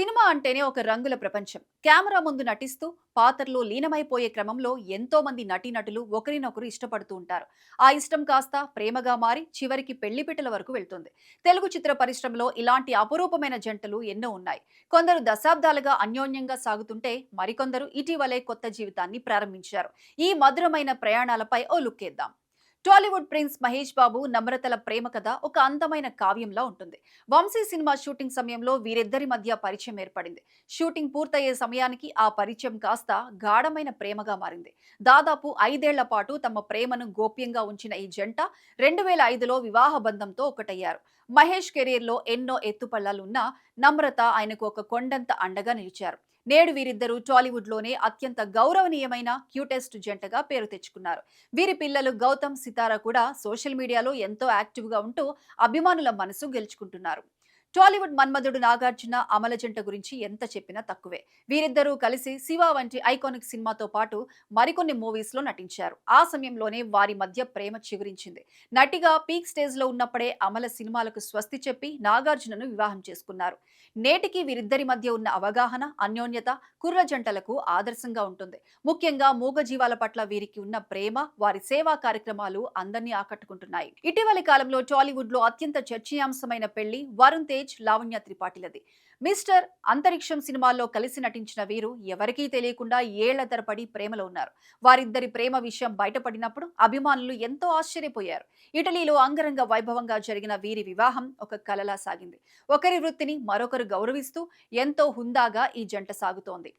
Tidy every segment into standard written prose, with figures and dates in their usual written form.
Cinema అంటేనే ఒక రంగుల ప్రపంచం. కెమెరా ముందు నటిస్తూ పాత్రలో లీనమైపోయే క్రమంలో ఎంతో మంది నటీనటులు ఒకరినొకరు ఇష్టపడుతూ ఉంటారు. ఆ ఇష్టం కాస్త ప్రేమగా మారి చివరికి పెళ్లిపీటల వరకు వెళ్తుంది. తెలుగు చిత్ర పరిశ్రమలో ఇలాంటి అపురూపమైన జంటలు ఎన్నో ఉన్నాయి. కొందరు దశాబ్దాలుగా అన్యోన్యంగా సాగుతుంటే మరికొందరు ఇటీవలే కొత్త జీవితాన్ని ప్రారంభించారు. ఈ మధురమైన ప్రయాణాలపై ఓ లుక్కేద్దాం. టాలీవుడ్ ప్రిన్స్ మహేష్ బాబు నమ్రతల ప్రేమ కథ ఒక అందమైన కావ్యంలా ఉంటుంది. వంశీ సినిమా షూటింగ్ సమయంలో వీరిద్దరి మధ్య పరిచయం ఏర్పడింది. షూటింగ్ పూర్తయ్యే సమయానికి ఆ పరిచయం కాస్త గాఢమైన ప్రేమగా మారింది. దాదాపు 5 ఏళ్ల పాటు తమ ప్రేమను గోప్యంగా ఉంచిన ఈ జంట 2005లో వివాహ బంధంతో ఒకటయ్యారు. మహేష్ కెరీర్లో ఎన్నో ఎత్తుపల్లాలున్నా నమ్రత ఆయనకు ఒక కొండంత అండగా నిలిచారు. నేడు వీరిద్దరూ టాలీవుడ్లోనే అత్యంత గౌరవనీయమైన క్యూటెస్ట్ జంటగా పేరు తెచ్చుకున్నారు. వీరి పిల్లలు గౌతమ్, సితార కూడా సోషల్ మీడియాలో ఎంతో యాక్టివ్గా ఉంటూ అభిమానుల మనసు గెలుచుకుంటున్నారు. టాలీవుడ్ మన్మధుడు నాగార్జున, అమల జంట గురించి ఎంత చెప్పినా తక్కువే. వీరిద్దరూ కలిసి శివ వంటి ఐకానిక్ సినిమాతో పాటు మరికొన్ని మూవీస్ లో నటించారు. ఆ సమయంలోనే వారి మధ్య ప్రేమ చిగురించింది. నటిగా పీక్ స్టేజ్ లో ఉన్నప్పుడే అమల సినిమాలకు స్వస్తి చెప్పి నాగార్జునను వివాహం చేసుకున్నారు. నేటికి వీరిద్దరి మధ్య ఉన్న అవగాహన, అన్యోన్యత కుర్ర జంటలకు ఆదర్శంగా ఉంటుంది. ముఖ్యంగా మూగజీవాల పట్ల వీరికి ఉన్న ప్రేమ, వారి సేవా కార్యక్రమాలు అందరినీ ఆకట్టుకుంటున్నాయి. ఇటీవలి కాలంలో టాలీవుడ్ లో అత్యంత చర్చనీయాంశమైన పెళ్లి వరుణ్ తేజ్, లావణ్య త్రిపాఠిలది. మిస్టర్ అంతరిక్షం సినిమాల్లో కలిసి నటించిన వీరు ఎవరికీ తెలియకుండా ఏళ్ల తరబడి ప్రేమలో ఉన్నారు. వారిద్దరి ప్రేమ విషయం బయటపడినప్పుడు అభిమానులు ఎంతో ఆశ్చర్యపోయారు. ఇటలీలో అంగరంగ వైభవంగా జరిగిన వీరి వివాహం ఒక కలలా సాగింది. ఒకరి వృత్తిని మరొకరు గౌరవిస్తూ ఎంతో హుందాగా ఈ జంట సాగుతోంది.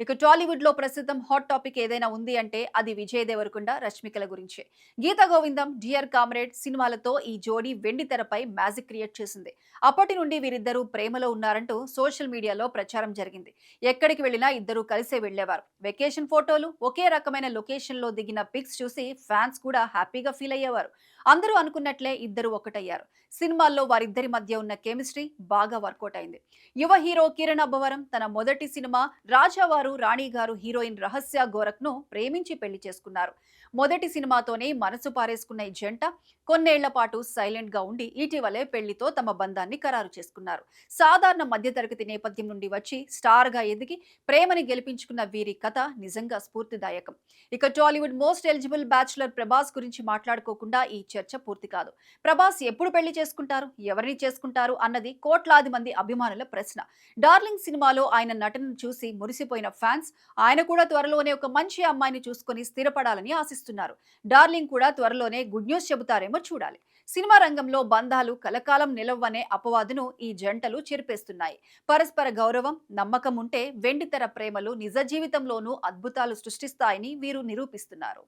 ఇక టాలీవుడ్ లో ప్రస్తుతం హాట్ టాపిక్ ఏదైనా ఉంది అంటే అది విజయ్ దేవరకొండ, రష్మికల గురించే. గీత గోవిందం, డియర్ కామ్రేడ్ సినిమాలతో ఈ జోడీ వెండి తెరపై మ్యాజిక్ క్రియేట్ చేసింది. అప్పటి నుండి వీరిద్దరూ ప్రేమలో ఉన్నారంటూ సోషల్ మీడియాలో ప్రచారం జరిగింది. ఎక్కడికి వెళ్లినా ఇద్దరూ కలిసే వెళ్లేవారు. వెకేషన్ ఫోటోలు, ఒకే రకమైన లొకేషన్ లో దిగిన పిక్స్ చూసి ఫ్యాన్స్ కూడా హ్యాపీగా ఫీల్ అయ్యేవారు. అందరూ అనుకున్నట్లే ఇద్దరు ఒకటయ్యారు. సినిమాల్లో వారిద్దరి మధ్య ఉన్న కెమిస్ట్రీ బాగా వర్కౌట్ అయింది. యువ హీరో కిరణ్ అబ్బవరం తన మొదటి సినిమా రాజావారు రాణి గారు హీరోయిన్ రహస్య గోరఖ్ ను ప్రేమించి పెళ్లి చేసుకున్నారు. మొదటి సినిమాతోనే మనసు పారేసుకున్న ఈ జంట కొన్నేళ్ల పాటు సైలెంట్ గా ఉండి ఇటీవలే పెళ్లితో తమ బంధాన్ని ఖరారు చేసుకున్నారు. సాధారణ మధ్యతరగతి నేపథ్యం నుండి వచ్చి స్టార్ గా ఎదిగి ప్రేమని గెలిపించుకున్న వీరి కథ నిజంగా స్ఫూర్తిదాయకం. ఇక Tollywood most eligible bachelor Prabhas గురించి మాట్లాడుకోకుండా ఈ చర్చ పూర్తి కాదు. ప్రభాస్ ఎప్పుడు పెళ్లి చేసుకుంటారు, ఎవరిని చేసుకుంటారు అన్నది కోట్లాది మంది అభిమానుల ప్రశ్న. డార్లింగ్ సినిమాలో ఆయన నటనను చూసి మురిసిపోయిన ఫ్యాన్స్ ఆయన కూడా త్వరలోనే ఒక మంచి అమ్మాయిని చూసుకొని స్థిరపడాలని ఆశిస్తున్నారు. డార్లింగ్ కూడా త్వరలోనే గుడ్ న్యూస్ చెబుతారేమో చూడాలి. సినిమా రంగంలో బంధాలు కలకాలం నిలవనే అపవాదును ఈ జంటలు చెరిపేస్తున్నాయి. పరస్పర గౌరవం, నమ్మకం ఉంటే వెండితెర ప్రేమలు నిజ జీవితంలోనూ అద్భుతాలు సృష్టిస్తాయని వీరు నిరూపిస్తున్నారు.